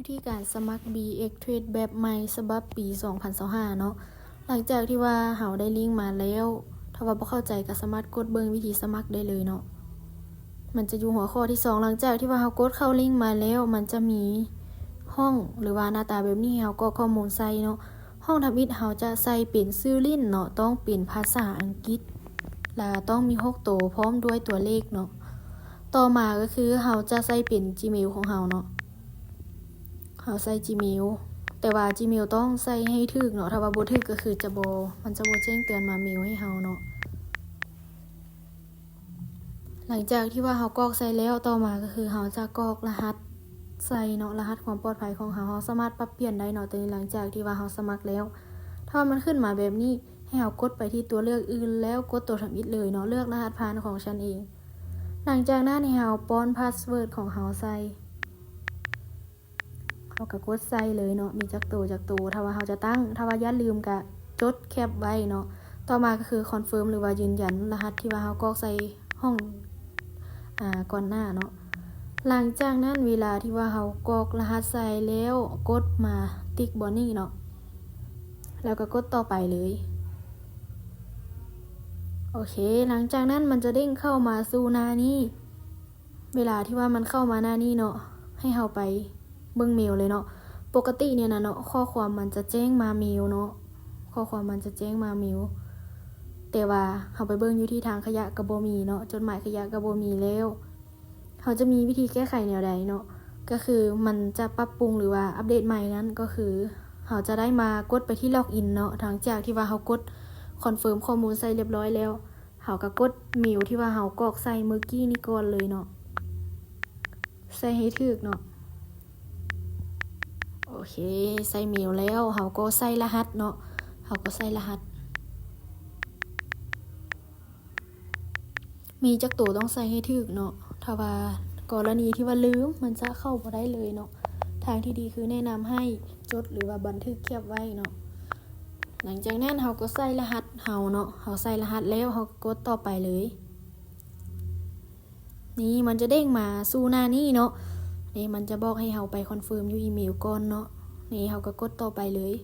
วิธีการสมัคร BX Trade แบบใหม่ฉบับปี 2025 เนาะหลังจากที่ว่าเฮาได้ลิงก์มาแล้วถ้าว่าบ่เข้าใจก็สามารถกดเบิ่งวิธีสมัครได้เลยเนาะมันจะอยู่หัวข้อที่ 2 หลังจากที่ว่าเฮากดเข้าลิงก์มาแล้วมันจะมีห้องหรือว่าหน้าตาแบบนี้ให้เฮากรอกข้อมูลใส่เนาะห้องทำอิฐเฮาจะใส่เป็นชื่อลิ้นเนาะต้องเป็นภาษาอังกฤษและต้องมี6ตัวพร้อมด้วยตัวเลขเนาะต่อมาก็คือเฮาจะใส่เป็น Gmail ของเฮาเนาะเฮาใส่ Gmail แต่ว่า Gmail ต้องใส่ให้ถูกเนาะถ้าว่าบ่ถูกก็คือมันจะบ่แจ้งเตือนมาเมลให้เฮาเนาะหลังจากที่ว่าเฮากรอกใส่แล้วต่อมาก็คือเฮาจะกรอกรหัสใส่เนาะรหัสความปลอดภัยของเฮาสามารถปรับเปลี่ยนได้เนาะแต่หลังจากที่ว่าเฮาสมัครแล้วถ้ามันขึ้นมาแบบนี้ให้เฮากดไปที่ตัวเลือกอื่นแล้วกดตัวทำอิฐเลยเนาะเลือกรหัสผ่านของฉันเองหลังจากนั้นให้เฮาป้อนพาสเวิร์ดของเฮาใส่เฮาก็กดใส่เลยเนาะมีจักตัวถ้าว่าเฮาจะตั้งถ้าว่าอย่าลืมก็จดแคปไว้เนาะต่อมาก็คือคอนเฟิร์มหรือว่ายืนยันรหัสที่ว่าเฮากรอกใส่ห้องก่อนหน้าเนาะหลังจากนั้นเวลาที่ว่าเฮากรอกรหัสใส่แล้วกดมาติ๊กบนนี้เนาะแล้วก็กดต่อไปเลยโอเคหลังจากนั้นมันจะเด้งเข้ามาสู่หน้านี้เวลาที่ว่ามันเข้ามาหน้านี้เนาะให้เฮาไปเบิ่งเมลเลยเนาะปกติเนี่ยนะเนาะข้อความมันจะแจ้งมาเมลเนาะข้อความมันจะแจ้งมาเมลแต่ว่าเฮาไปเบิ่งอยู่ที่ทางขยะก็บ่มีเนาะจดหมายขยะก็บ่มีแล้วเฮาจะมีวิธีแก้ไขแนวใดเนาะก็คือมันจะปรับปรุงหรือว่าอัปเดตใหม่นั้นก็คือเฮาจะได้มากดไปที่ล็อกอินเนาะหลังจากที่ว่าเฮากดคอนเฟิร์มข้อมูลใส่เรียบร้อยแล้วเฮาก็กดเมลที่ว่าเฮากรอกใส่เมื่อกี้นี่ก่อนเลยเนาะใส่ให้ถูกเนาะโอเคใส่เมลแล้วเฮาก็ใส่รหัสเนาะเฮาก็ใส่รหัสมีจักตัวต้องใส่ให้ถูกเนาะถ้าว่ากรณีที่ว่าลืมมันจะเข้าบ่ได้เลยเนาะทางที่ดีคือแนะนำให้จดหรือว่าบันทึกแคปไว้เนาะหลังจากนั้นเฮาก็ใส่รหัสเฮาเนาะเฮาใส่รหัสแล้วเฮากดต่อไปเลยนี่มันจะเด้งมาสู่หน้านี้เนาะนี่มันจะบอกให้เฮาไปคอนเฟิร์มอยู่อีเมลก่อนเนาะนี่เฮาก็กดต่อไปเลย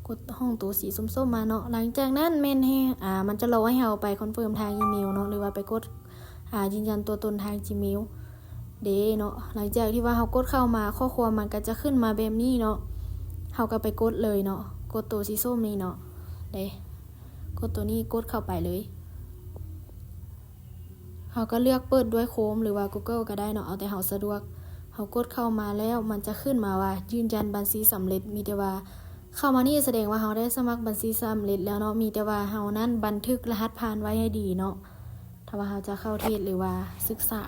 กดห้องตัวสีส้มๆมาเนาะหลังจากนั้นแม่นให้มันจะรอให้เฮาไปคอนเฟิร์มทางอีเมลเนาะหรือว่าไปกดยืนยันตัวตนทาง Gmail เนาะหลังจากที่ว่าเฮากดเข้ามาข้อความมันก็จะขึ้นมาแบบนี้เนาะเฮาก็ไปกดเลยเนาะกดตัวสีส้มนี่เนาะกดตัวนี้กดเข้าไปเลยเฮาก็เลือกเปิดด้วย Chrome หรือว่า Google ก็ได้เนาะเอาแต่เฮาสะดวกเฮากดเข้ามาแล้วมันจะขึ้นมาว่ายืนยันบัญชีสำเร็จมีแต่ว่าเข้ามานี่แสดงว่าเฮาได้สมัครบัญชีสำเร็จแล้วเนาะมีแต่ว่าเฮานั้นบันทึกรหัสผ่านไว้ให้ดีเนาะถ้าว่าเฮาจะเข้าเทศหรือว่าศึกษา